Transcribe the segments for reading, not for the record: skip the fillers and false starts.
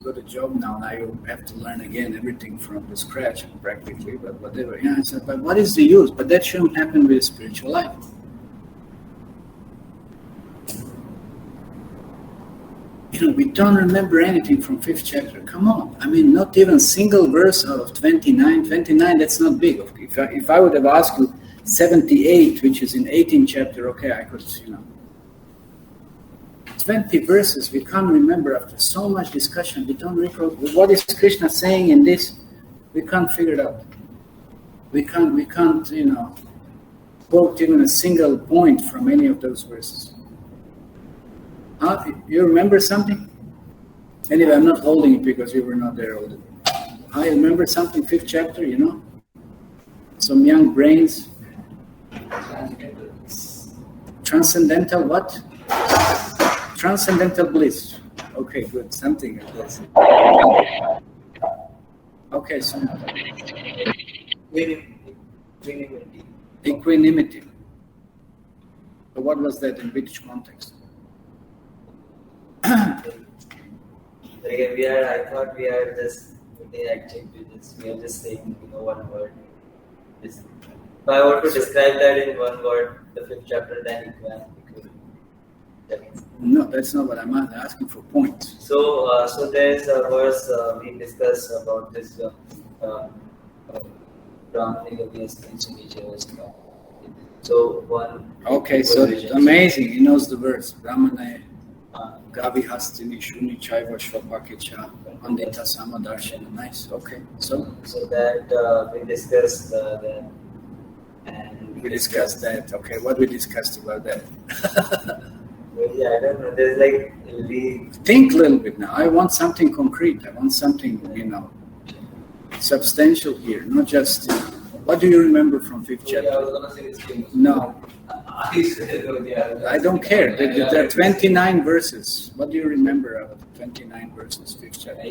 got a job now you have to learn again everything from the scratch practically, but whatever. Yeah, I said, but what is the use? But that shouldn't happen with spiritual life. We don't remember anything from 5th chapter. Come on. I mean, not even single verse out of 29. 29, that's not big. If I would have asked you 78, which is in 18th chapter, okay, I could, 20 verses, we can't remember after so much discussion. We don't recall. What is Krishna saying in this? We can't figure it out. We can't, quote even a single point from any of those verses. You remember something? Anyway, I'm not holding it because you were not there all the time. I remember something, 5th chapter, Some young brains. Transcendental what? Transcendental bliss. Okay, good. Something like this. Okay, so equanimity. So what was that in which context? I thought we are just reacting to this. We are just saying, one word. If I were to describe that in one word, the 5th chapter, then No, that's not what I'm asking for points. So there's a verse we discussed about this. So one. Okay, so amazing. He knows the verse. Brahmana. Gavi Hastini Shuni Chaiva Shvapakicha Andita Samadarshana. Nice. Okay. So that we discussed that. And we discussed that. Okay. What we discussed about that? Yeah, I don't know. There's think a little bit now. I want something concrete. I want something, substantial here. Not just. What do you remember from 5th chapter? Yeah, I was gonna say this thing. No. I don't care. There are 29 verses. What do you remember out of 29 verses, 5th chapter?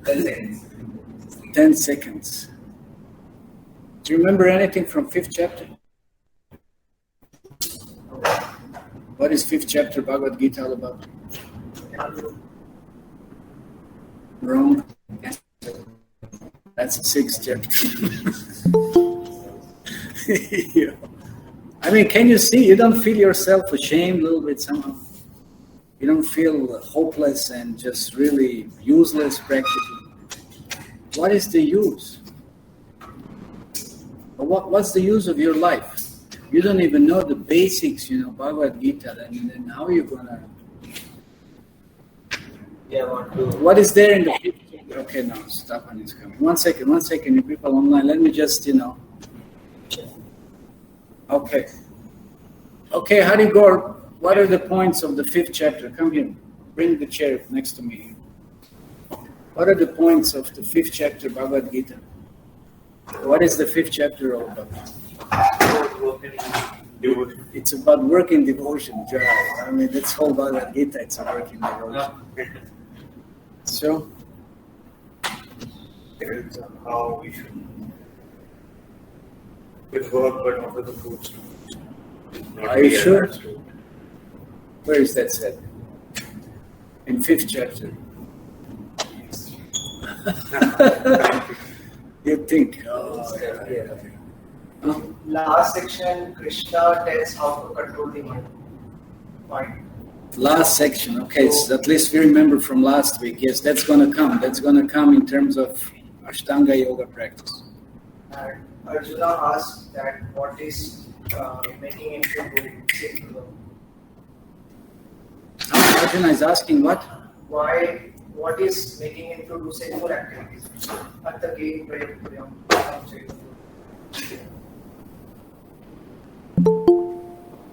10 seconds. 10 seconds. Do you remember anything from 5th chapter? What is 5th chapter Bhagavad Gita all about? Wrong. That's the 6th chapter. I mean, can you see? You don't feel yourself ashamed a little bit somehow? You don't feel hopeless and just really useless practically? What is the use? What's the use of your life? You don't even know the basics, Bhagavad Gita, and then how are you gonna... What is there in the picture? Okay, now, Stapan is coming. One second, you people online, let me just, Okay, Hari Gaur, what are the points of the 5th chapter? Come here, bring the chair next to me. What are the points of the 5th chapter Bhagavad Gita? What is the 5th chapter all about? It's about work in devotion, Jai. I mean, that's whole Bhagavad Gita, it's a work in devotion. So, it's how we should with work but not with the fruits. Are you sure? Where is that said? In 5th chapter. You think? Last section, Krishna tells how to control the mind. Last section, okay, so at least we remember from last week. Yes, that's going to come. That's going to come in terms of Ashtanga Yoga practice. And Arjuna asked that what is making him to do sinful. Arjuna is asking what? What is making him to do sinful activities? At the gate,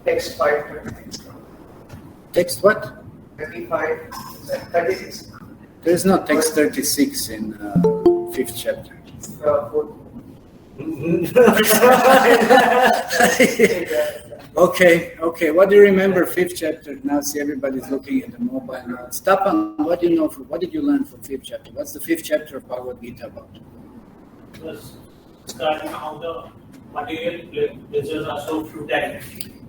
Text 5. Text what? 36. There is no text 36 in 5th chapter. Okay. What do you remember 5th chapter? Now see everybody's looking at the mobile now. Stapan, what do you know? What did you learn from 5th chapter? What's the 5th chapter of Bhagavad Gita about? It was describing how the material pleasures are so futile.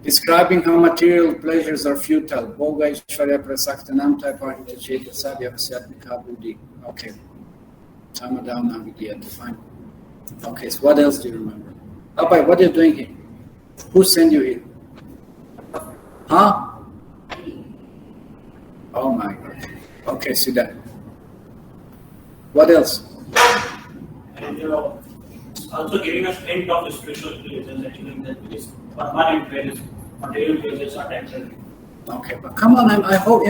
Describing how material pleasures are futile. Bhoga Ishvarya Prasaktanam Taiparita Cheta Savyavasyatmika Buddhi. Okay. Samadhavana Vidya, fine. Okay, so what else do you remember? Abhay, what are you doing here? Who sent you here? Huh? Oh my God. Okay, see that. What else? And also giving us hint of the spiritual pleasures, actually, that is permanent pleasures, material pleasures are temporary. Okay, but come on, I hope,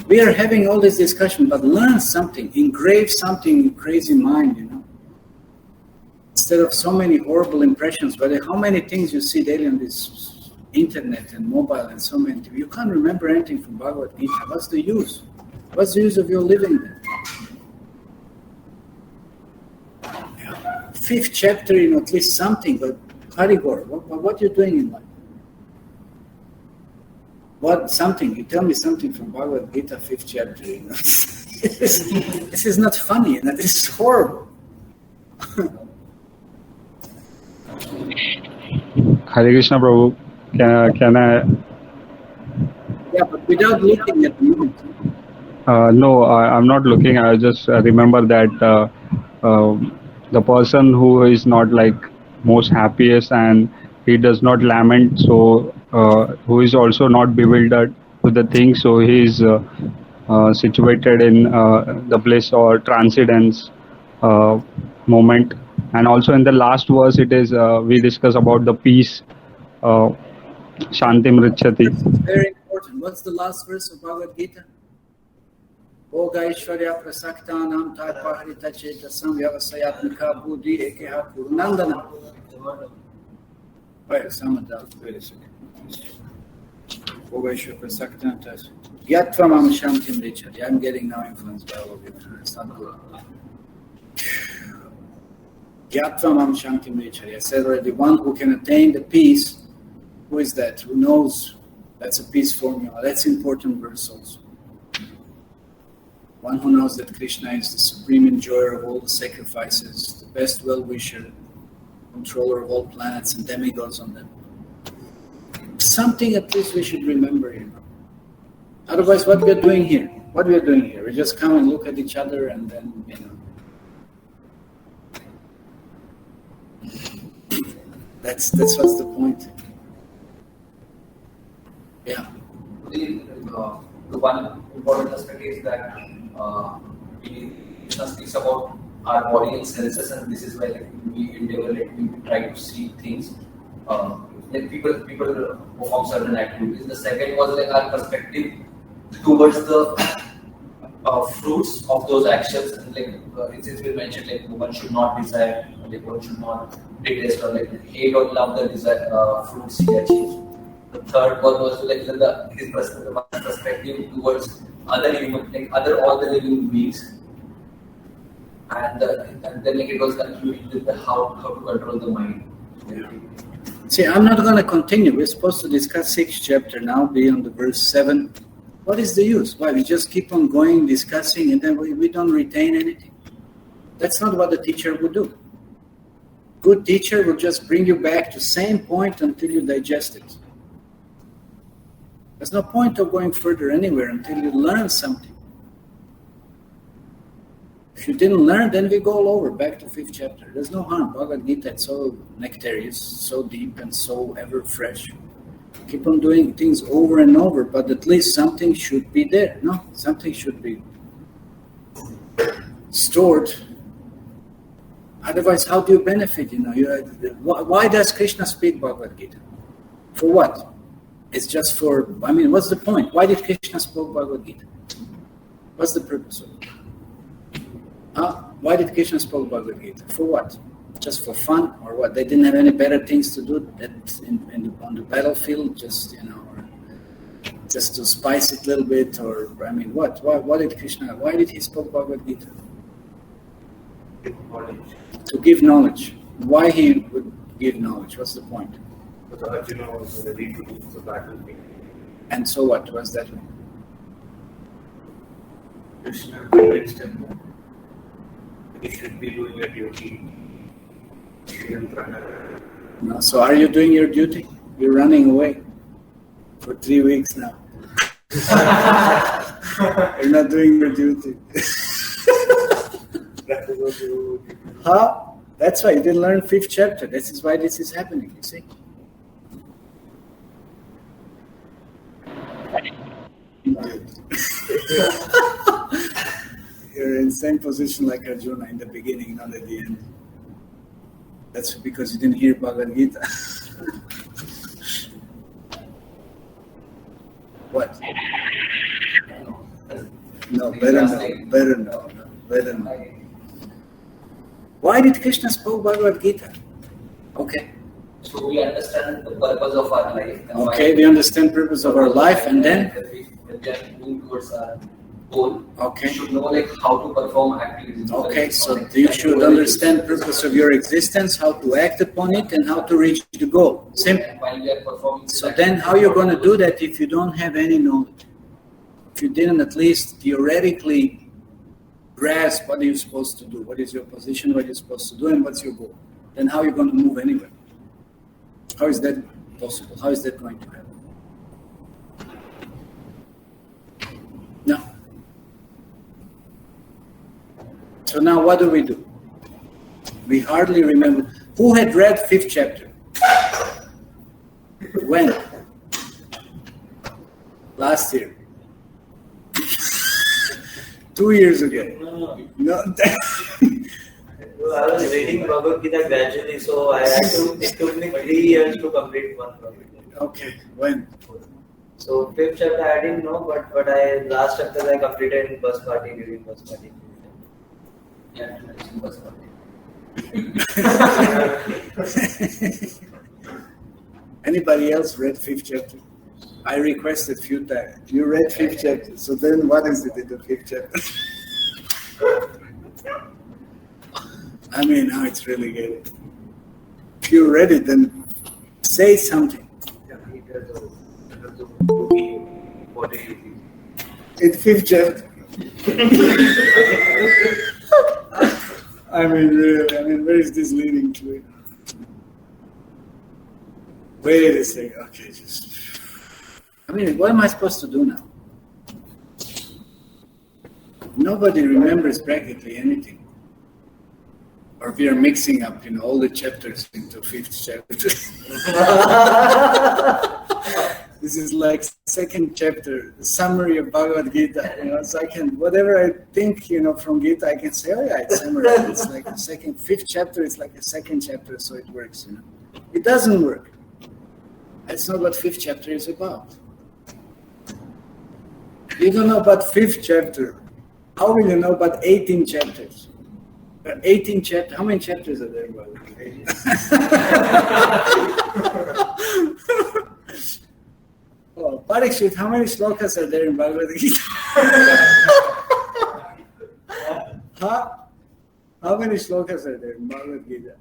we are having all this discussion, but learn something, engrave something in crazy mind, Instead of so many horrible impressions, but how many things you see daily on this internet and mobile and so many, you can't remember anything from Bhagavad Gita. What's the use? What's the use of your living then? Fifth chapter, at least something, but Harigor, what are you doing in life? What something? You tell me something from Bhagavad Gita, 5th chapter. This is not funny. This is horrible. Hare Krishna, Prabhu. Can I? Yeah, but without looking at the moment. No, I'm not looking. I just remember that the person who is not like most happiest and he does not lament, so who is also not bewildered with the things, so he is situated in the bliss or transcendence moment. And also in the last verse, it is we discuss about the peace, Shantim Richati. Very important. What's the last verse of Bhagavad Gita? Bhoga Ishvarya Prasaktanam Taiparita Chetasam Vyavasayatmika Buddhi Ekeha Purnandana. Wait, wait a second. Bhoga Ishvarya Prasaktanam Gyatvam Shantim Richati. I'm getting now influenced by all of you. It's not good. Gyatvam Shantim Richati. I said already, one who can attain the peace. Who is that? Who knows? That's a peace formula. That's important verse also. One who knows that Krishna is the supreme enjoyer of all the sacrifices, the best well-wisher, controller of all planets and demigods on them. Something at least we should remember, Otherwise, what we're doing here? What we're doing here? We just come and look at each other and then, That's what's the point. Yeah. The one important aspect is that Krishna speaks about our body and senses, and this is why we endeavor, we try to see things. People perform certain activities. The second was our perspective towards the fruits of those actions. And since we mentioned, one should not desire, one should not detest or hate or love the fruits he achieves. The third one was his perspective towards other all the living beings, and then it was concluded with how to control the mind. Yeah. See, I'm not going to continue. We're supposed to discuss 6th chapter now, beyond the verse 7. What is the use? Why we just keep on going, discussing, and then we don't retain anything? That's not what the teacher would do. Good teacher will just bring you back to the same point until you digest it. There's no point of going further anywhere until you learn something. If you didn't learn, then we go all over, back to 5th chapter. There's no harm. Bhagavad Gita is so nectarious, so deep and so ever fresh. Keep on doing things over and over, but at least something should be there. No, something should be stored. Otherwise, how do you benefit? Why does Krishna speak Bhagavad Gita? For what? It's just for, what's the point? Why did Krishna speak Bhagavad Gita? What's the purpose of it? Why did Krishna speak Bhagavad Gita? For what? Just for fun or what? They didn't have any better things to do on the battlefield, just to spice it a little bit, or what? Why did Krishna? Why did he speak Bhagavad Gita? To give knowledge. Why he would give knowledge? What's the point? Because Arjuna was ready to do the battlefield. And so what? What's that mean? Krishna convinced him that he should be doing a duty. No, so are you doing your duty? You're running away. for 3 weeks now. You're not doing your duty. Huh? That's why you didn't learn 5th chapter. This is why this is happening, you see? You're in the same position like Arjuna in the beginning, not at the end. That's because you didn't hear Bhagavad Gita. What? No, better no. Why did Krishna spoke Bhagavad Gita? Okay. So we understand the purpose of our life. Okay, we understand purpose of our life, and then? When we are moving towards our goal, Okay. we should know like how to perform activities. Okay, so you should understand purpose of your existence, how to act upon it, and how to reach the goal. Simple. And while we are performing So then how you're going to do that if you don't have any knowledge? If you didn't at least theoretically grasp what you're supposed to do, what is your position, what you're supposed to do, and what's your goal, then how are you going to move anywhere? How is that possible? How is that going to happen? No. So now what do? We hardly remember. Who had read 5th chapter? When? Last year. 2 years ago. No. I was reading Bhagavad Gita gradually, so it took me 3 years to complete one Bhagavad Gita. Okay, when? So 5th chapter I didn't know, but last chapter I completed in bus party during bus party. Yeah, bus party. Anybody else read 5th chapter? I requested few times. You read 5th chapter, so then what is it in the 5th chapter? I mean, now it's really good. If you read it, then say something. In 5th chapter. I mean, really, where is this leading to? Wait a second. Okay, what am I supposed to do now? Nobody remembers practically anything. Or we are mixing up, all the chapters into 5th chapter. This is like 2nd chapter, the summary of Bhagavad Gita. So I can, whatever I think, from Gita, I can say, oh yeah, it's summarized. It's like the 5th chapter. It's like a 2nd chapter, so it works. It doesn't work. That's not what 5th chapter is about. You don't know about 5th chapter. How will you know about 18 chapters? 18 chapters. How many chapters are there? Oh, Part-6, how many slokas are there in Bhagavad Gita? Huh? How many slokas are there in Bhagavad Gita?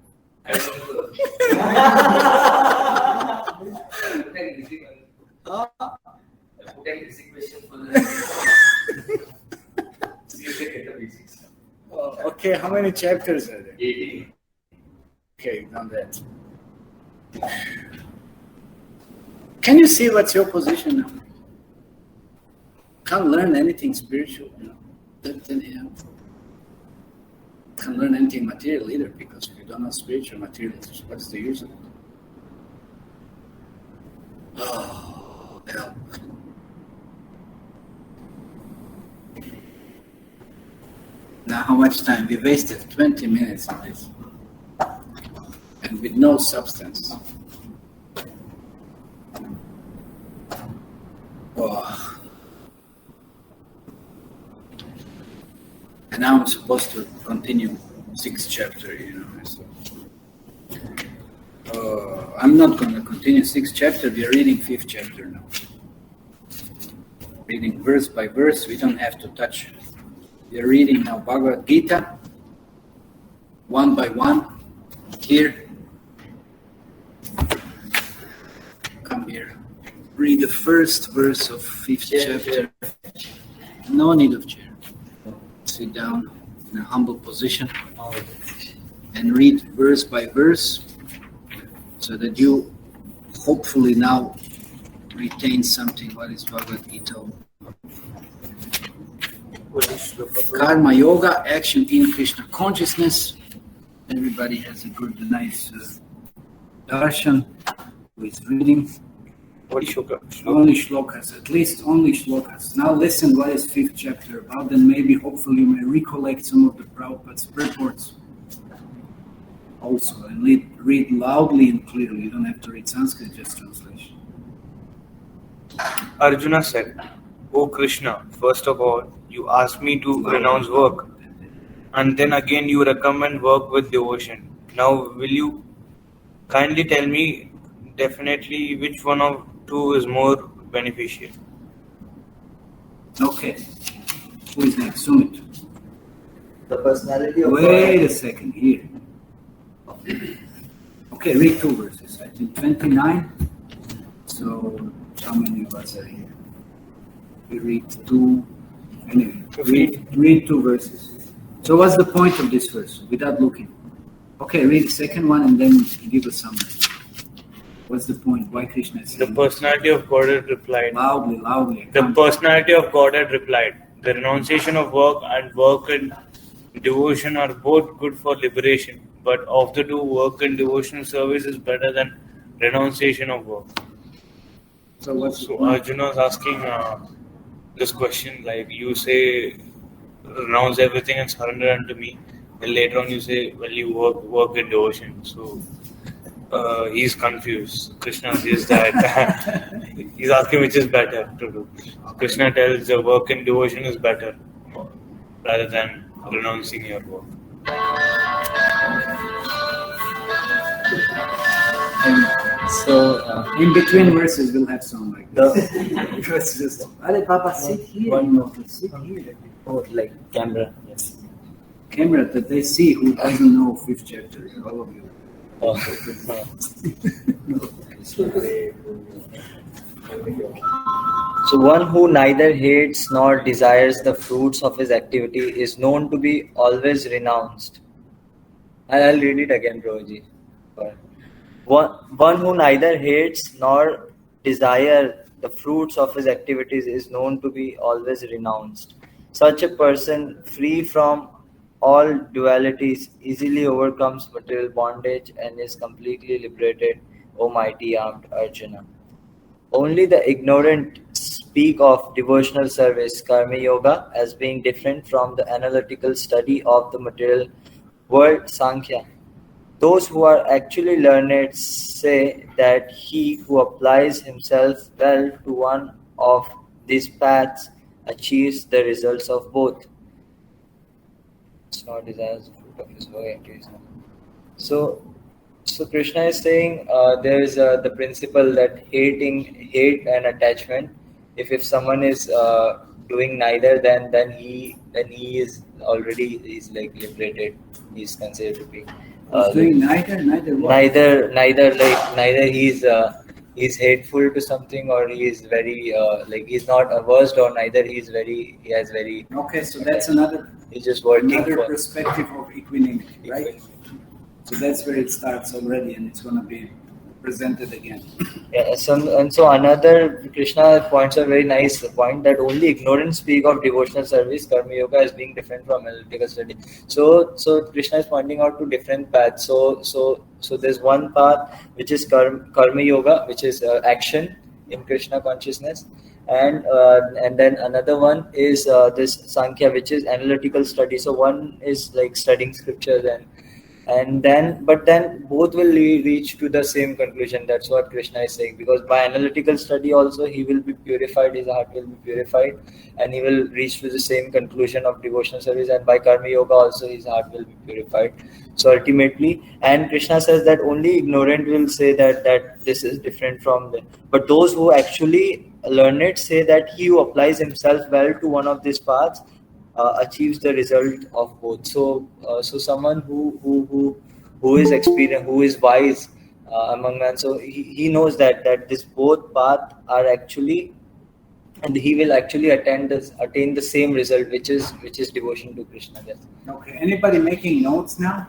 Oh, okay, how many chapters are there? 18. Okay, done that. Can you see what's your position now? Can't learn anything spiritual, Can't learn anything material either, because if you don't know spiritual material, what's the use of it? Oh, help. Now how much time? We wasted 20 minutes on this. And with no substance. Oh. And now I'm supposed to continue 6th chapter, So. I'm not going to continue 6th chapter. We are reading 5th chapter now. Reading verse by verse. We don't have to touch. We are reading now Bhagavad Gita, one by one. Here. Come here. Read the first verse of 5th chapter. No need of chair. Sit down in a humble position and read verse by verse, so that you hopefully now retain something. What is Bhagavad Gita? Karma Yoga, action in Krishna consciousness. Everybody has a good, nice darshan who is reading. Only shlokas, at least only shlokas. Now listen what is 5th chapter about, and maybe hopefully you may recollect some of the Prabhupada's purports also, and read loudly and clearly. You don't have to read Sanskrit, just translation. Arjuna said, "O Krishna, first of all, you asked me to renounce work, and then again you recommend work with devotion. Now, will you kindly tell me definitely which one of two is more beneficial?" Okay. Who is next? Sumit. The personality of Wait a second here. Okay, read 2 verses. I think 29. So, how many of us are here? We read 2. Anyway, read 2 verses. So, what's the point of this verse? Without looking. Okay, read the second one and then give a summary. What's the point? Why Krishna is saying The personality of Godhead replied. Loudly. The personality of Godhead replied, "The renunciation of work and work and devotion are both good for liberation, but of the two, work and devotional service is better than renunciation of work." So, what's the So point? Arjuna is asking this question, like you say, renounce everything and surrender unto me. Then later on you say, well, you work in devotion. So he's confused. Krishna says that he's asking which is better to do. Krishna tells the work in devotion is better rather than renouncing your work. So, In between verses, we'll have some like the this. It's just, Ale Baba, sit here. One more. Sit here. like camera, yes. Camera that they see who doesn't know 5th chapter, all of you. Oh. So one who neither hates nor desires the fruits of his activity is known to be always renounced. And I'll read it again, Prabhuji. One who neither hates nor desires the fruits of his activities is known to be always renounced. Such a person, free from all dualities, easily overcomes material bondage and is completely liberated, O mighty armed Arjuna. Only the ignorant speak of devotional service, karma yoga, as being different from the analytical study of the material world, Sankhya. Those who are actually learned say that he who applies himself well to one of these paths achieves the results of both. It's not desires the fruit of his work. So Krishna is saying there is the principle that hate and attachment. If someone is doing neither, then he is already like liberated. He is considered to be Doing neither what? neither he's hateful to something, or he is very he's not averse, or neither he has very. Okay, so that's another He's just working for perspective of equanimity, right? So that's where it starts already, and it's going to be presented again. Yeah, so another Krishna points a very nice point that only ignorant speak of devotional service, karma yoga, as being different from analytical study. So Krishna is pointing out two different paths. So there's one path which is karma yoga, which is action in Krishna consciousness, and then another one is this Sankhya, which is analytical study. So one is like studying scriptures but then both will reach to the same conclusion. That's what Krishna is saying, because by analytical study also he will be purified, his heart will be purified, and he will reach to the same conclusion of devotional service, and by karma yoga also his heart will be purified. So ultimately, and Krishna says that only ignorant will say that this is different from them, but those who actually learn it say that he who applies himself well to one of these paths achieves the result of both. So someone who is experienced, who is wise among men, so he knows that this both paths are actually, and he will actually attain the same result, which is devotion to Krishna. Okay, anybody making notes now?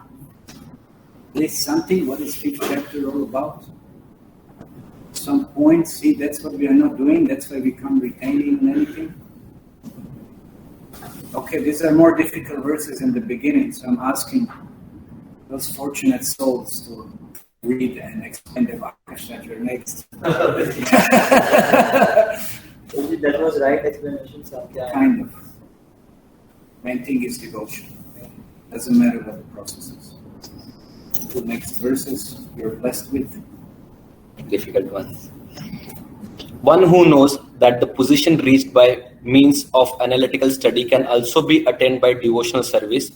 List something. What is 5th chapter all about? some point, see, that's what we are not doing, that's why we can't retain even anything. Okay, these are more difficult verses in the beginning, so I'm asking those fortunate souls to read and explain the Vakashatra next. That was right explanation, Satya. Kind of. Main thing is devotion. Doesn't matter what the process is. The next verses you're blessed with. Difficult one. One who knows that the position reached by means of analytical study can also be attained by devotional service,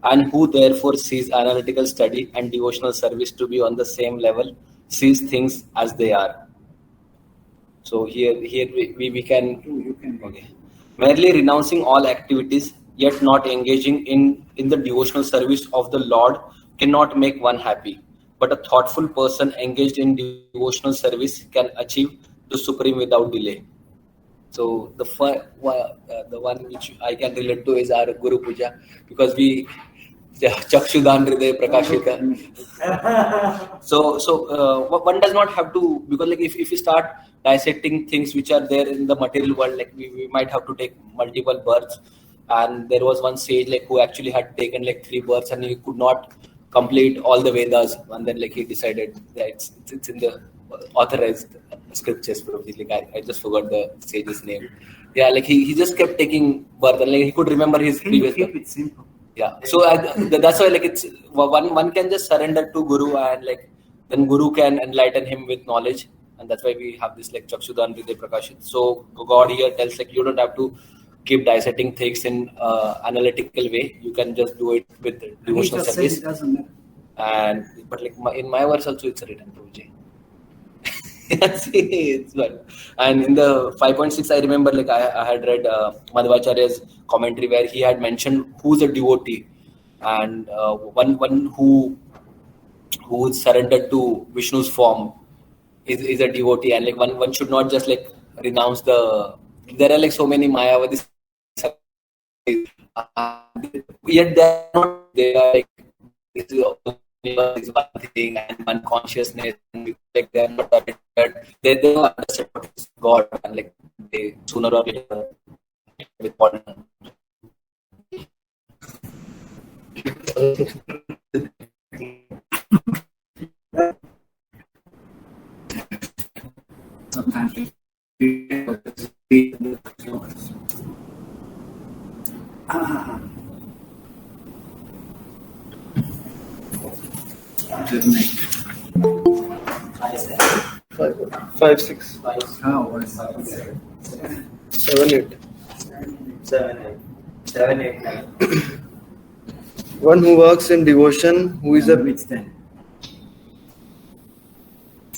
and who therefore sees analytical study and devotional service to be on the same level, sees things as they are. So here we can okay. Merely renouncing all activities yet not engaging in the devotional service of the Lord cannot make one happy. But a thoughtful person engaged in devotional service can achieve the supreme without delay. So the one which I can relate to is our Guru Puja, because we Chakshudan Hriday Prakashita. So one does not have to, because like if you start dissecting things which are there in the material world, like we might have to take multiple births. And there was one sage like who actually had taken like 3 births and he could not complete all the Vedas, and then like he decided that it's in the authorized scriptures. Probably like I just forgot the sage's name. Yeah, like he just kept taking birth and like he could remember his previous. Keep it simple. Yeah, so that's why like it's one can just surrender to Guru, and like then Guru can enlighten him with knowledge, and that's why we have this like Chakshudan Hriday Prakashit. So God here tells like you don't have to keep dissecting things in analytical way. You can just do it with devotional service. It doesn't matter. And but like in my verse also it's written, Prabhuji. It's good. And in the 5.6 I remember like I had read Madhvacharya's commentary where he had mentioned who's a devotee, and one who surrendered to Vishnu's form is a devotee, and like one should not just like renounce the. There are like so many Mayavadis, yet they are like this is one thing and one consciousness, and like they are not they don't understand what is God, and like they sooner or later with modern. Sometimes Five, 6. Oh, what is that? 7, 8. 7, 8, 9. One who works in devotion, who is a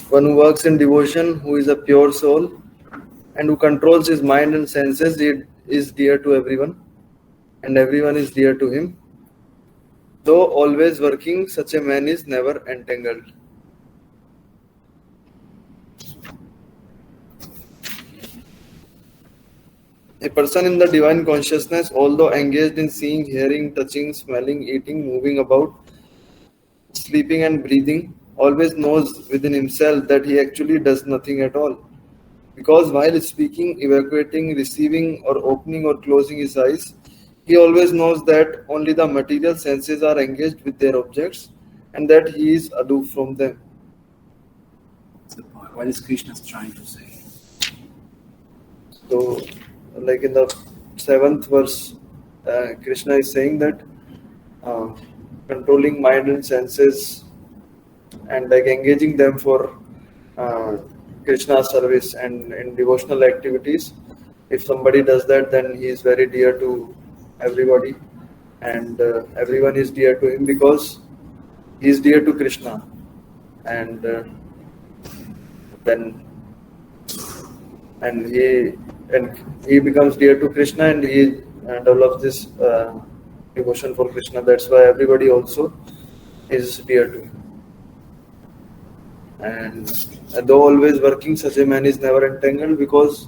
one who works in devotion, who is a pure soul, and who controls his mind and senses, it is dear to everyone, and everyone is dear to him. Though always working, such a man is never entangled. A person in the divine consciousness, although engaged in seeing, hearing, touching, smelling, eating, moving about, sleeping and breathing, always knows within himself that he actually does nothing at all. Because while speaking, evacuating, receiving, or opening or closing his eyes, he always knows that only the material senses are engaged with their objects and that he is aloof from them. That's the point. What is Krishna trying to say? So, like in the 7th verse, Krishna is saying that controlling mind and senses and like engaging them for Krishna's service and in devotional activities. If somebody does that, then he is very dear to everybody, and everyone is dear to him because he is dear to Krishna, and he becomes dear to Krishna, and he develops this devotion for Krishna. That's why everybody also is dear to him. And though always working, such a man is never entangled because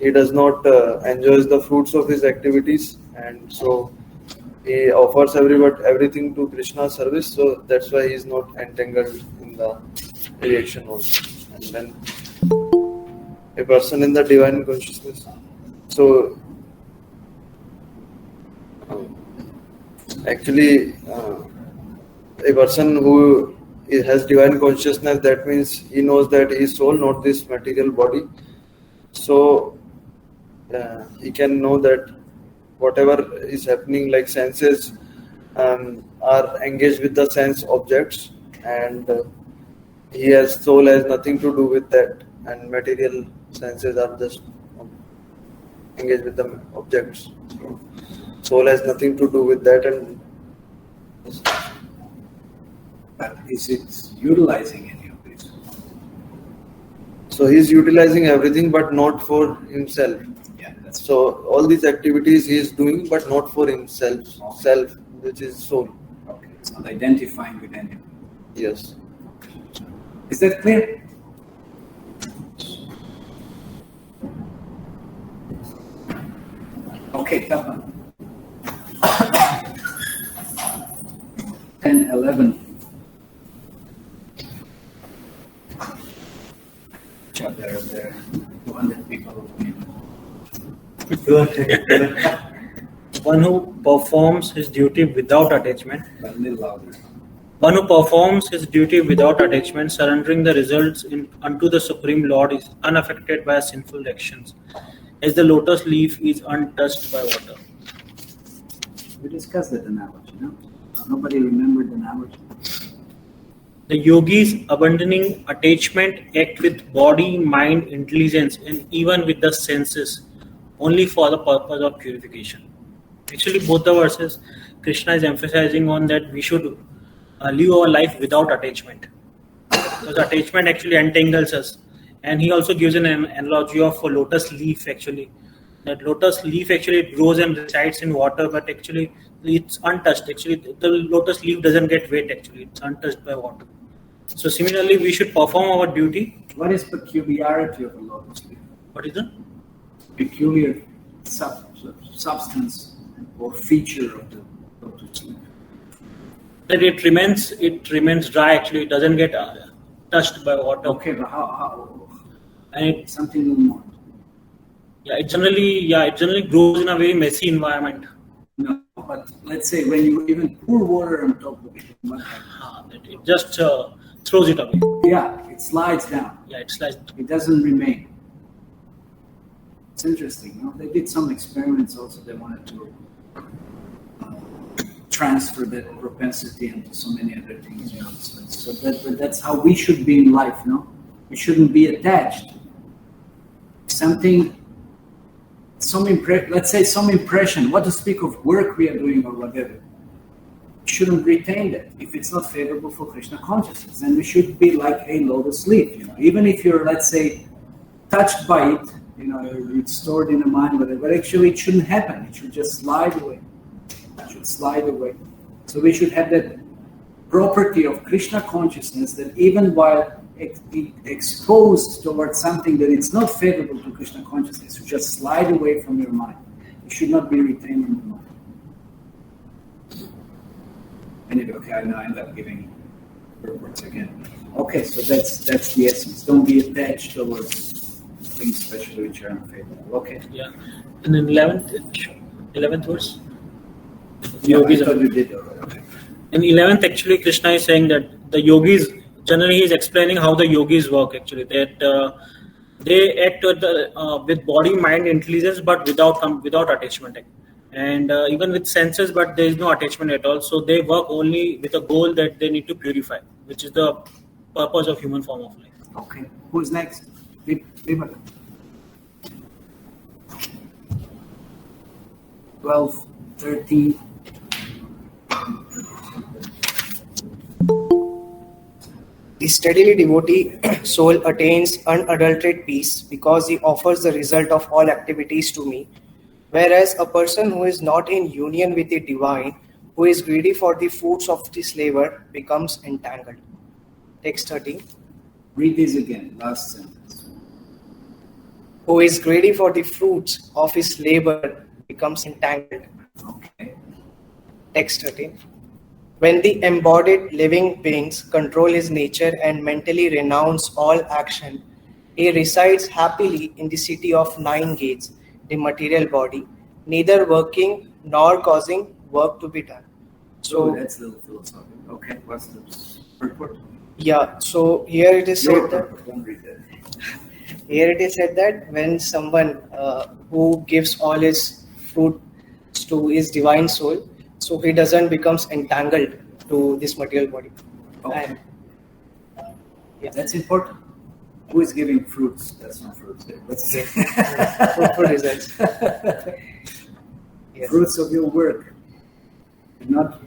he does not enjoys the fruits of his activities, and so he offers everything to Krishna's service. So that's why he is not entangled in the reaction also. And then a person in the divine consciousness. So, actually, a person who has divine consciousness, that means he knows that he is soul, not this material body. So, he can know that whatever is happening, like senses are engaged with the sense objects, and soul has nothing to do with that, and material senses are just engaged with the objects. So, soul has nothing to do with that, and But is it utilizing any of this? so he is utilizing everything, but not for himself. Yeah, that's So all these activities he is doing, but not for himself, self, which is soul. okay. It's not identifying with anything. Yes. Is that clear? Okay, Tapan. 10, 11. There are 200 people over here. One who performs his duty without attachment. A little louder. One who performs his duty without attachment, surrendering the results unto the Supreme Lord, is unaffected by sinful actions, as the lotus leaf is untouched by water. We discussed that analogy, no? Nobody remembered the analogy. The yogis abandoning attachment act with body, mind, intelligence, and even with the senses, only for the purpose of purification. Actually, both the verses, Krishna is emphasizing on that we should live our life without attachment. Because attachment actually entangles us. And he also gives an analogy of a lotus leaf actually. That lotus leaf actually grows and resides in water, but actually it's untouched. Actually, the lotus leaf doesn't get wet actually. It's untouched by water. So similarly, we should perform our duty. What is peculiarity of a lotus leaf? What is the? Peculiar substance or feature of the lotus leaf? That it remains dry actually. It doesn't get touched by water. Okay, but how? And Something a little more. it generally grows in a very messy environment. No, but let's say when you even pour water on top of it, what happens? It just throws it away. Yeah, it slides down. Yeah, it's like It doesn't remain. It's interesting. No? They did some experiments also. They wanted to transfer that propensity into so many other things. You know? So that's how we should be in life. No, we shouldn't be attached. Let's say some impression. What to speak of work we are doing or whatever. We shouldn't retain that if it's not favorable for Krishna consciousness. And we should be like a lotus leaf. You know, even if you're, let's say, touched by it, you know, it's stored in the mind, whatever. But actually, it shouldn't happen. It should just slide away. It should slide away. So we should have that property of Krishna consciousness that even while exposed towards something that it's not favorable to Krishna consciousness, you just slide away from your mind. It should not be retained in the mind. Anyway, okay, I now end up giving purports again. Okay, so that's the essence. Don't be attached towards things, especially which are unfavorable. Okay. yeah. And then 11th verse. Yeah, I Yogis thought you did already. Okay. In 11th, actually, Krishna is saying that the yogis, generally, he is explaining how the yogis work. Actually, that they act with body, mind, intelligence, but without attachment, and even with senses, but there is no attachment at all. So they work only with a goal that they need to purify, which is the purpose of human form of life. Okay. Who's next? Vibha. 12, 13. The steadily devotee soul attains unadulterated peace because he offers the result of all activities to me, whereas a person who is not in union with the divine, who is greedy for the fruits of this labor, becomes entangled. Text 13. Read this again, last sentence. Who is greedy for the fruits of his labor becomes entangled. Okay. Text 13. When the embodied living beings control his nature and mentally renounce all action, He resides happily in the city of 9 gates, the material body, neither working nor causing work to be done. So that's a little philosophical. Okay, what's the purport? Yeah, so here it is Your said that purport, don't read that. here it is said that when someone who gives all his fruits to his divine soul, so he doesn't becomes entangled to this material body. Okay. And yeah. That's important. Who is giving fruits? That's not fruits. What's it? Fruitful results. Yes. Fruits of your work. Do not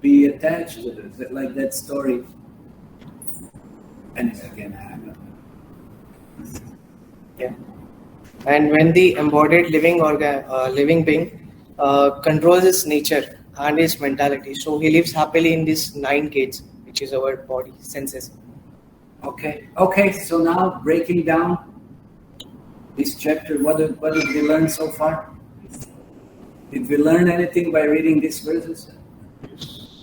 be attached to it. Like that story. And again, I'm not. Yeah. And when the embodied living being controls his nature and his mentality, so he lives happily in these 9 gates, which is our body, senses. Okay. So now breaking down this chapter, what did we learn so far? Did we learn anything by reading these verses?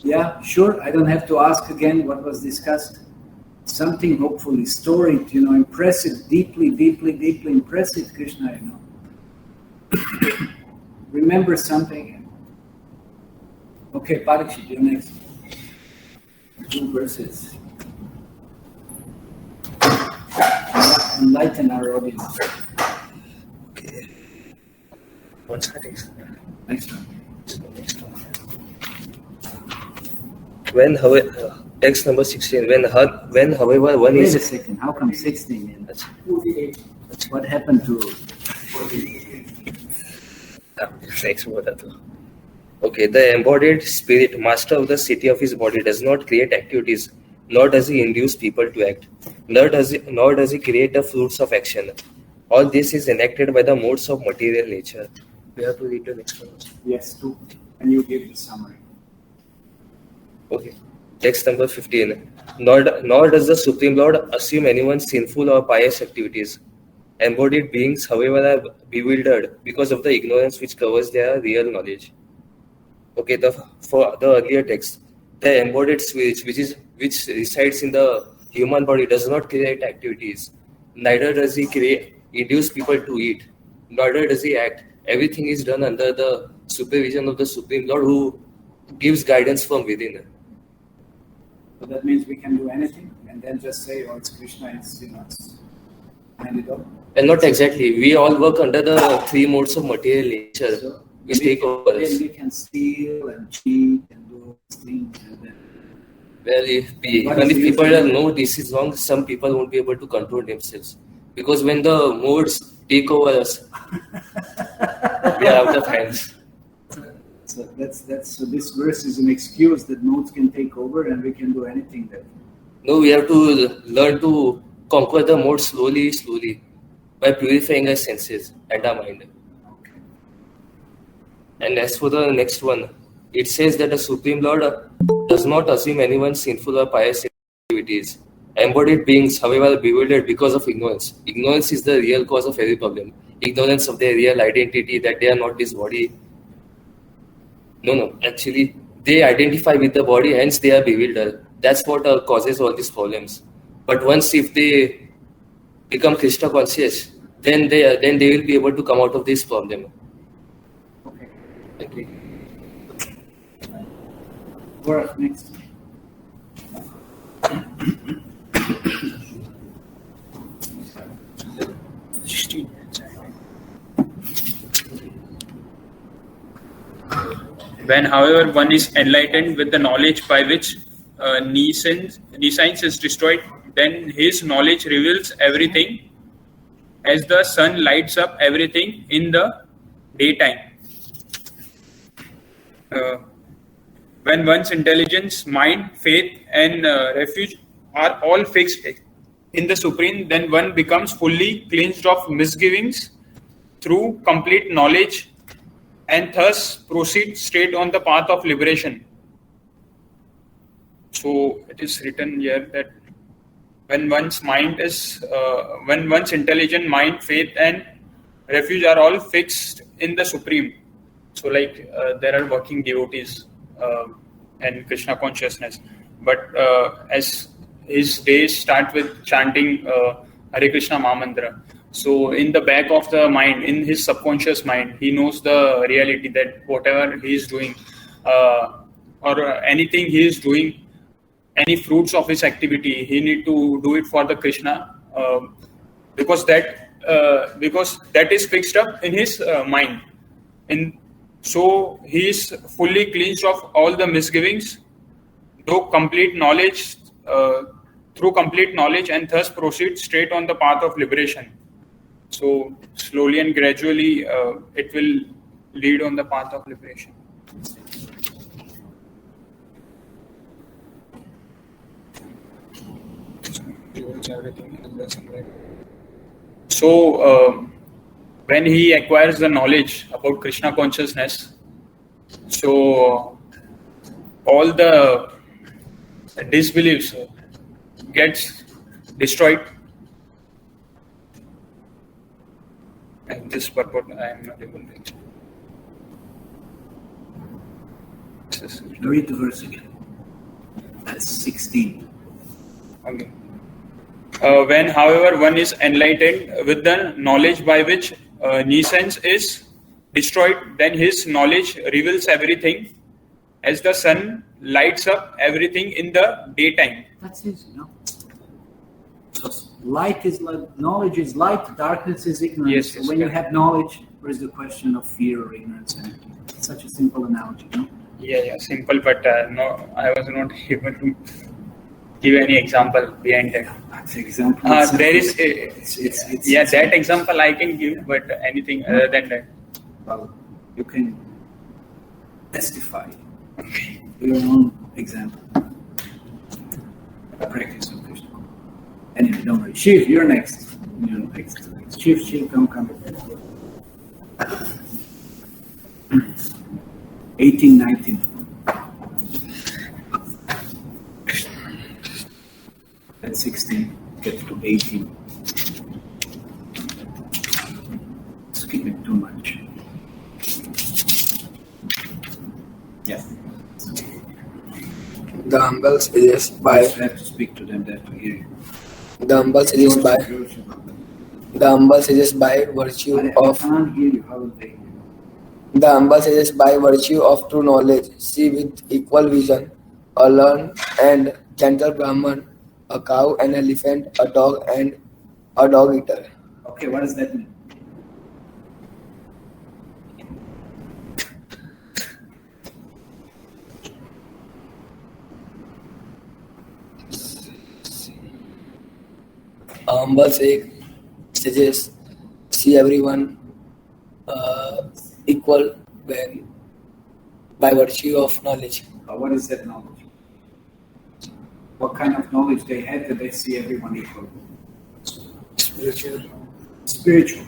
Yeah, sure. I don't have to ask again what was discussed. Something hopefully storied, impressive, deeply impressive, Krishna, Remember something. Okay, Parikshit, you're next. 2 verses. Enlighten our audience. Okay. What's the Next one. When, however, text number 16. When, however, one Wait is. a second. How come 16? What happened to? Next word. Okay, the embodied spirit, master of the city of his body, does not create activities, nor does he induce people to act, nor does he create the fruits of action. All this is enacted by the modes of material nature. We have to read the next one. Yes, 2. And you give the summary. Okay. Text number 15. Nor does the Supreme Lord assume anyone's sinful or pious activities. Embodied beings, however, are bewildered because of the ignorance which covers their real knowledge. Okay, for the earlier text, the embodied spirit which resides in the human body does not create activities. Neither does he induce people to eat. Neither does he act. Everything is done under the supervision of the Supreme Lord, who gives guidance from within. So that means we can do anything and then just say, it's Krishna, it's hand it up. And not exactly. We all work under the 3 modes of material nature. So which take over us. Then we can steal and cheat and do things and then. Well, if people know this is wrong, some people won't be able to control themselves. Because when the modes take over us, we are out of hands. So so this verse is an excuse that modes can take over and we can do anything that. No, we have to learn to conquer the modes slowly by purifying our senses and our mind. Okay. And as for the next one, it says that the Supreme Lord does not assume anyone's sinful or pious activities. Embodied beings, however, are bewildered because of ignorance. Ignorance is the real cause of every problem. Ignorance of their real identity, that they are not this body. No, actually, they identify with the body, hence they are bewildered. That's what causes all these problems. But once if they become Krishna conscious, then they will be able to come out of this problem. Okay. Okay. Gaurav, next. When, however, one is enlightened with the knowledge by which nescience is destroyed, then his knowledge reveals everything as the sun lights up everything in the daytime. When one's intelligence, mind, faith, and refuge are all fixed in the Supreme, then one becomes fully cleansed of misgivings through complete knowledge and thus proceeds straight on the path of liberation. So it is written here that when one's intelligent mind, faith, and refuge are all fixed in the Supreme. So there are working devotees and Krishna consciousness. But as his days start with chanting Hare Krishna Mahamantra. So in the back of the mind, in his subconscious mind, he knows the reality that whatever he is doing, or anything he is doing, any fruits of his activity, he need to do it for the Krishna, because that is fixed up in his mind. So he is fully cleansed of all the misgivings, through complete knowledge, and thus proceed straight on the path of liberation. So slowly and gradually, it will lead on the path of liberation. So when he acquires the knowledge about Krishna consciousness, so all the disbeliefs gets destroyed. And this purport I am not able to explain. Read the verse again. That's 16. Okay. When, however, one is enlightened with the knowledge by which nescience is destroyed, then his knowledge reveals everything, as the sun lights up everything in the daytime. That's easy, no? So light is like, knowledge is light, darkness is ignorance. Yes, so when you have knowledge, where is the question of fear or ignorance? It's such a simple analogy, no? Yeah, simple, but no, I was not able to give any example behind that. That's example. There is It's that example I can give, but anything other than that. Well, you can testify your own example. Practice of Krishna. Anyway, don't worry. Shiv, you're next. You're next. Shiv, come. 18, 19. At 16, get to 18. Skip it too much. Yeah. The humble sages by. I have to speak to them. They have to hear you. The humble sages by. The humble sages by virtue of. I can't hear you. How will they hear you? The humble sages by virtue of true knowledge see with equal vision a learned and gentle Brahman, a cow, an elephant, a dog, and a dog eater. Okay, what does that mean? A humble sages see everyone equal when by virtue of knowledge. What is that knowledge? What kind of knowledge they have that they see everyone equal? Spiritual,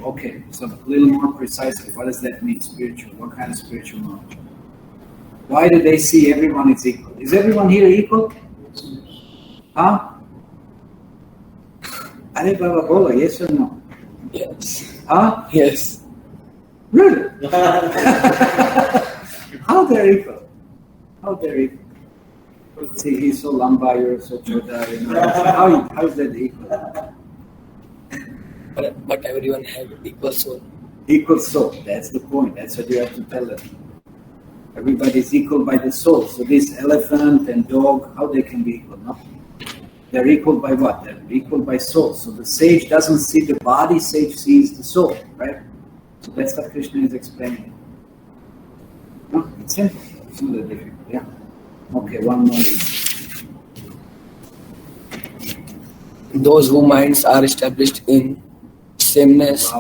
okay. So a little more precisely, what does that mean, spiritual? What kind of spiritual knowledge? Why do they see everyone is equal? Is everyone here equal? Huh? Are Baba Bola, yes or no? Yes. Huh? Yes. Really? How they're equal? How they're equal? See, he's so lamba, you're so chota, you know. How is that equal? But everyone have equal soul. Equal soul, that's the point. That's what you have to tell them. Everybody is equal by the soul. So this elephant and dog, how they can be equal? No? They're equal by what? They're equal by soul. So the sage doesn't see the body, sage sees the soul, right? So that's what Krishna is explaining. No, it's simple. It's not that difficult, yeah? Okay, one more. Those whose minds are established in sameness.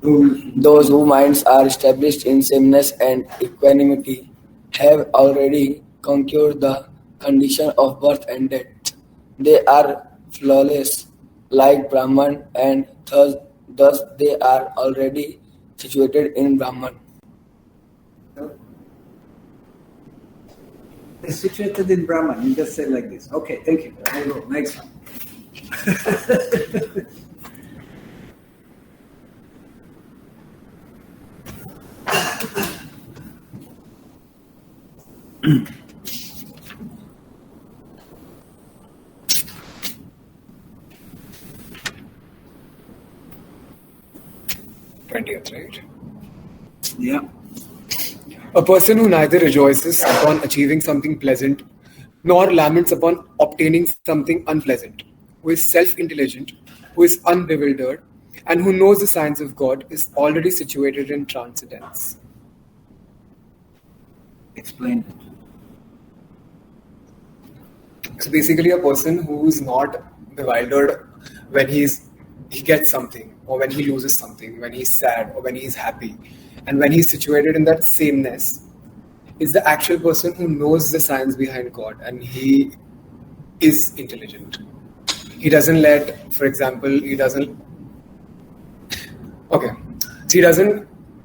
Those whose minds are established in sameness and equanimity have already conquered the condition of birth and death. They are flawless like Brahman, and thus they are already situated in Brahman. They're situated in Brahman. You just say like this. Okay, thank you. I will go. Next one. 20th, right? Yeah. A person who neither rejoices upon achieving something pleasant nor laments upon obtaining something unpleasant, who is self-intelligent, who is unbewildered, and who knows the signs of God, is already situated in transcendence. Explain it. So basically, a person who is not bewildered when he gets something, or when he loses something, when he's sad, or when he's happy, and when he's situated in that sameness, is the actual person who knows the science behind God, and he is intelligent. He doesn't let, for example, he doesn't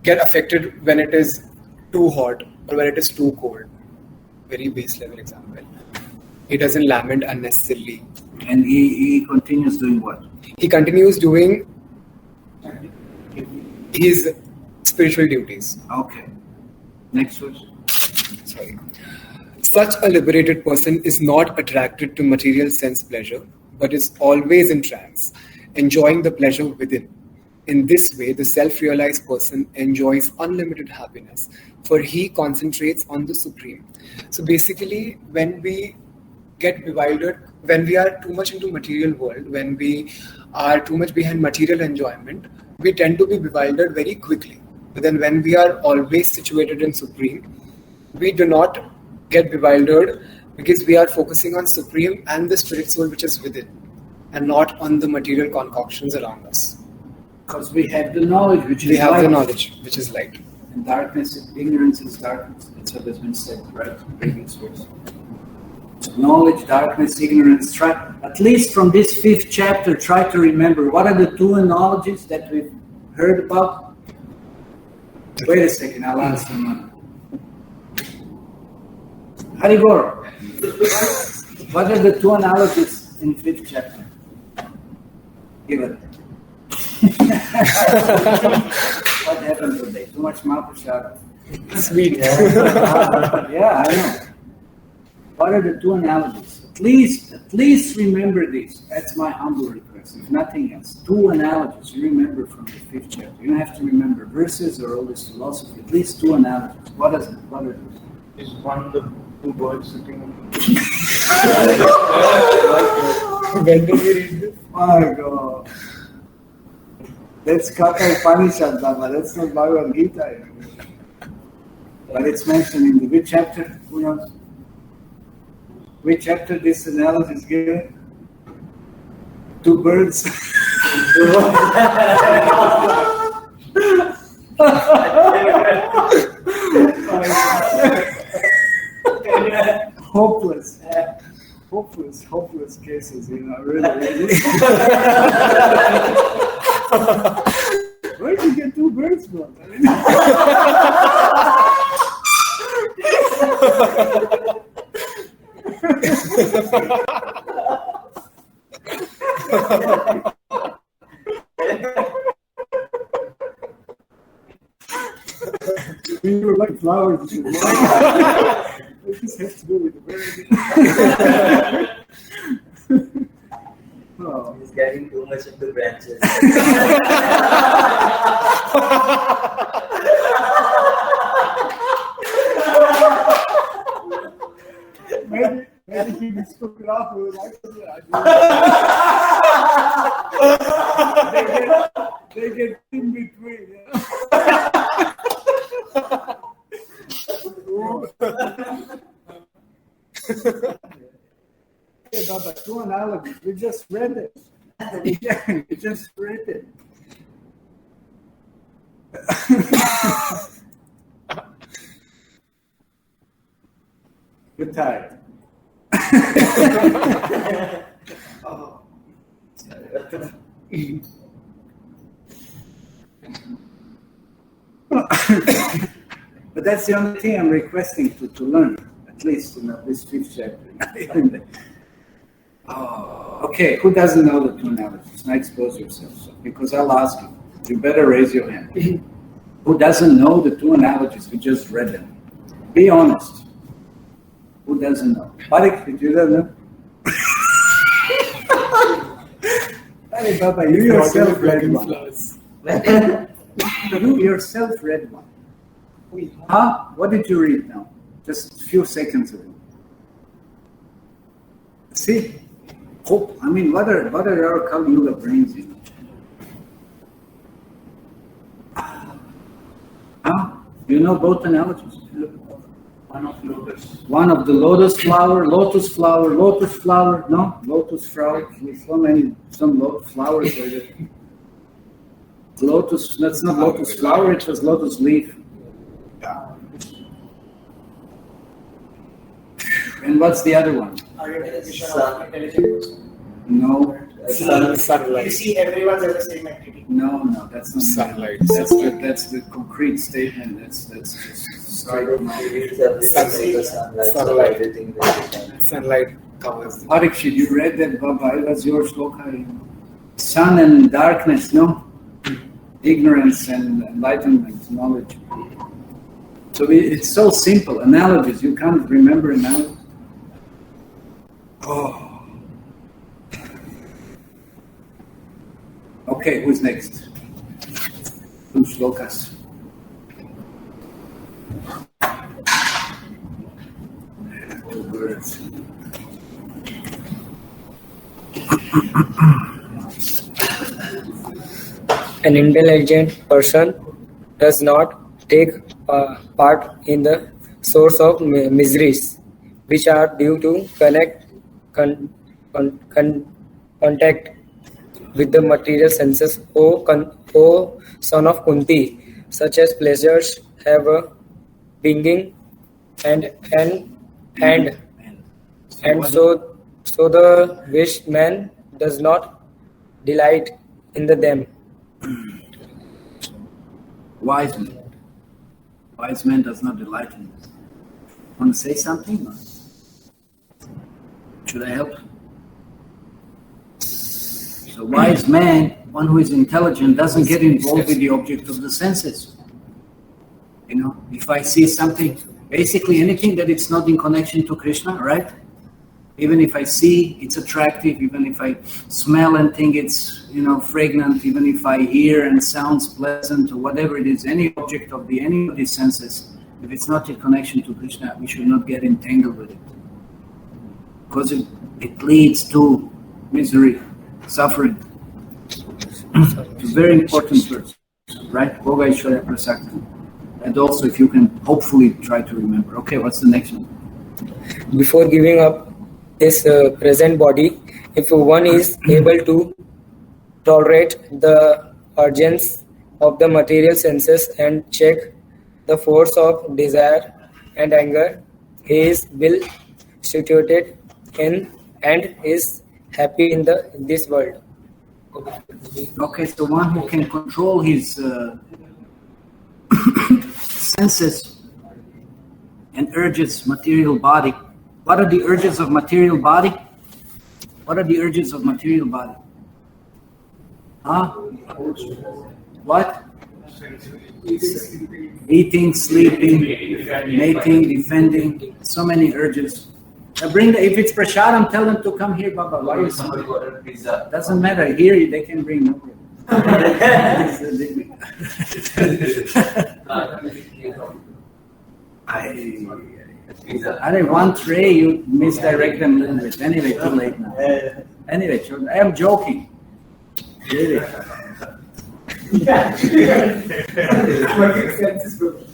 get affected when it is too hot or when it is too cold. Very base level example. He doesn't lament unnecessarily. And he continues doing what? He continues doing his spiritual duties. Okay. Next question. Sorry. Such a liberated person is not attracted to material sense pleasure, but is always in trance, enjoying the pleasure within. In this way, the self-realized person enjoys unlimited happiness, for he concentrates on the Supreme. So basically, when we get bewildered, when we are too much into material world, when we are too much behind material enjoyment, we tend to be bewildered very quickly. But then when we are always situated in Supreme, we do not get bewildered because we are focusing on Supreme and the spirit soul which is within, and not on the material concoctions around us. Because we have the knowledge which is light. We have the knowledge which is light. And darkness, ignorance is darkness. That's what has been said, right? Previous verse. So knowledge, darkness, ignorance. Try, at least from this 5th chapter, try to remember what are the 2 knowledges that we've heard about. Wait a second, I'll ask them. Harigor, what are the 2 analogies in 5th chapter? Give it. What happened today? Too much Mahaprasad. Sweet. Yeah, I know. What are the 2 analogies? At least remember these. That's my humble request. If nothing else, 2 analogies you remember from the 5th chapter. You don't have to remember verses or all this philosophy. At least 2 analogies. What is it? What are those? Is one the 2 birds sitting on When do we read this? My God. That's Kata Upanishad, Baba. That's not Bhagavad Gita. But it's mentioned in the which chapter? Who knows? Which chapter this analogy is given? 2 birds. Hopeless cases, really. Where did you get 2 birds from? You were like flowers. What does this have to do with the bird? Oh. He's getting too much into branches. Maybe he took it off with they get in between. Hey, Baba, 2 analogies. We just read it. We just read it. You're tired. Oh. But that's the only thing I'm requesting to learn, at least this 5th chapter. Oh, okay, who doesn't know the 2 analogies? Now expose yourself. So, because I'll ask you. You better raise your hand. Who doesn't know the 2 analogies? We just read them. Be honest. Who doesn't know? Parik, did you know? Hey, Baba, you yourself read one. You yourself read one. Huh? What did you read now? Just a few seconds ago. See? Hope. I mean, what are our Kali Yuga brains in? Huh? You know both analogies? One of the lotus flower, no? Lotus flower, with some lotus flowers. Lotus, that's not lotus flower, it was lotus leaf. And what's the other one? No. Sunlight. You see everyone as the same entity. No, that's not Sunlight. That's the concrete statement. That's just straight. Sunlight covers. Parikshit, you read that Baba, it was your shloka. Sun and darkness, no? Ignorance and enlightenment, knowledge. So it's so simple. Analogies, you can't remember analogies. Oh. Okay, who's next? Two shlokas. Two words. An intelligent person does not take part in the source of miseries, which are due to contact with the material senses. O son of Kunti, such as pleasures have a beginning and so the wished man does not delight in them. Wise man does not delight in this. Want to say something? Or should I help? So wise man, one who is intelligent, doesn't get involved with the object of the senses. You know, if I see something, basically anything that it's not in connection to Krishna, right? Even if I see it's attractive, even if I smell and think it's, fragrant, even if I hear and sounds pleasant or whatever it is, any object of any of these senses, if it's not in connection to Krishna, we should not get entangled with it. Because it leads to misery, suffering. It's a very important verse, right? Bhoga Ishwarya Prasakti. And also if you can hopefully try to remember. Okay, what's the next one? Before giving up this present body, if one is able to tolerate the urgence of the material senses and check the force of desire and anger, he is well situated in and is happy in this world. Okay, so one who can control his senses and urges material body. What are the urges of material body? What are the urges of material body? Huh? What? Eating, sleeping, mating, defending. So many urges. If it's prasadam, tell them to come here, Baba. Why is somebody ordered pizza? Doesn't matter. Here they can bring no problem. I one tray, you misdirect them a little bit. Anyway, too late now. Anyway, I am joking. Really.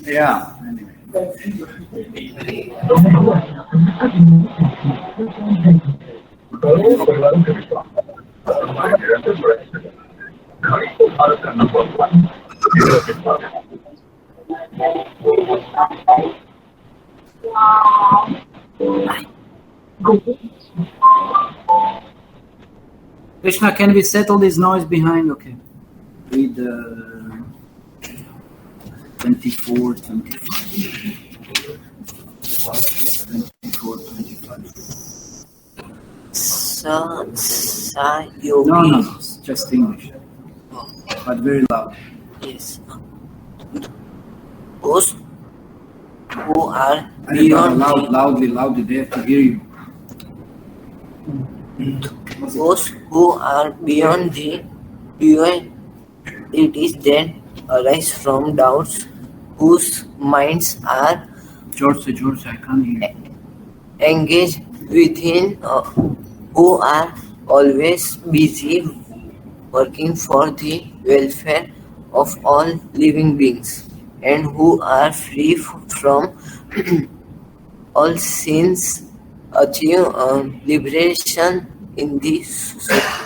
Yeah, anyway. Krishna, can we settle this noise behind? Okay. Read 24, 25. 24, 25. No, just English. But very loud. Yes. Those who are beyond loudly, they have to hear you. Those who are beyond it is then arise from doubts, whose minds are George, I can't hear. engaged within, who are always busy working for the welfare of all living beings, and who are free from all sins, achieve liberation in the society.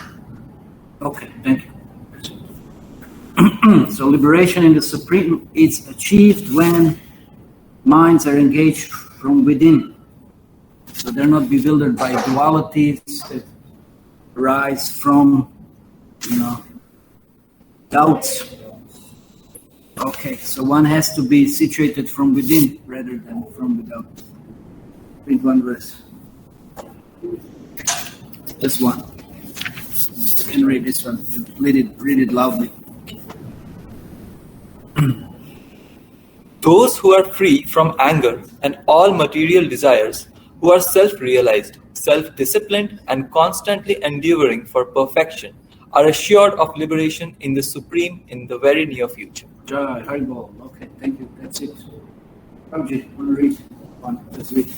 Okay, thank you. So liberation in the Supreme is achieved when minds are engaged from within. So they're not bewildered by dualities that arise from, doubts. Okay, so one has to be situated from within rather than from without. Read one verse. This one. You can read this one. Read it loudly. Those who are free from anger and all material desires, who are self-realized, self-disciplined, and constantly endeavoring for perfection, are assured of liberation in the Supreme in the very near future. Jai, Haribol. Okay, thank you. That's it. Prabhuji, want to read? One, let's read.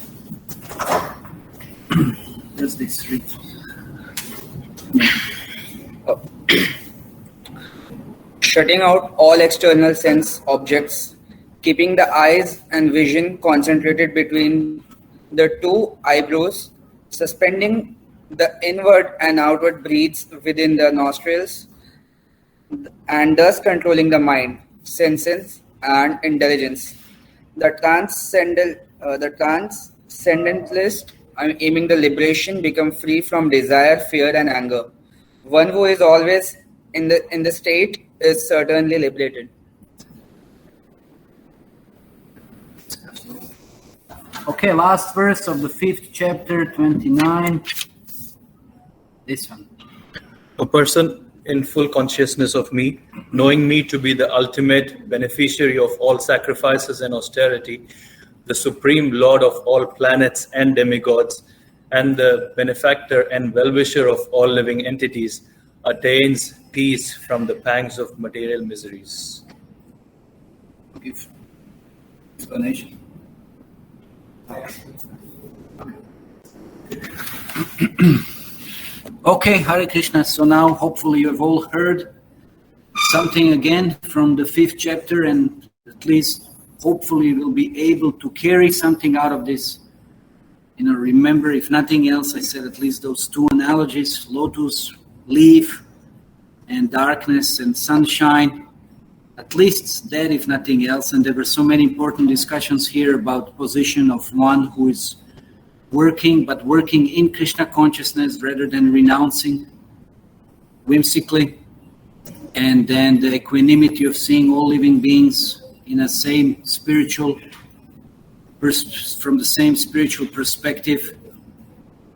Let's this read. Shutting out all external sense objects, keeping the eyes and vision concentrated between the two eyebrows, suspending the inward and outward breaths within the nostrils, and thus controlling the mind, senses, and intelligence. The transcendentalist, aiming the liberation, become free from desire, fear, and anger. One who is always in the state is certainly liberated. Okay, last verse of the 5th chapter, 29. This one. A person in full consciousness of me, knowing me to be the ultimate beneficiary of all sacrifices and austerity, the supreme lord of all planets and demigods, and the benefactor and well-wisher of all living entities, attains peace from the pangs of material miseries. Give explanation. Okay, Hare Krishna. So now hopefully you have all heard something again from the 5th chapter, and at least hopefully you will be able to carry something out of this. Remember, if nothing else, I said at least those two analogies, lotus, leaf, and darkness and sunshine. At least that, if nothing else. And there were so many important discussions here about position of one who is working in Krishna consciousness rather than renouncing whimsically. And then the equanimity of seeing all living beings in a same spiritual, from the same spiritual perspective,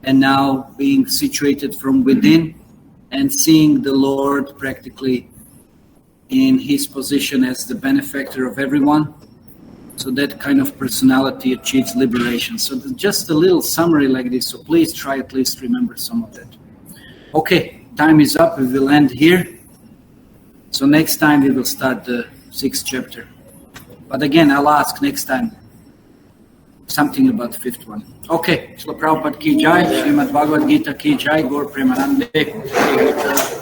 and now being situated from within and seeing the Lord practically in his position as the benefactor of everyone. So that kind of personality achieves liberation. So just a little summary like this. So please try at least remember some of that. Okay, time is up. We will end here. So next time we will start the 6th chapter. But again, I'll ask next time something about the 5th one. Okay, Srila Prabhupada ki jai, Srimad Bhagavad Gita ki jai, Gaur Premanande.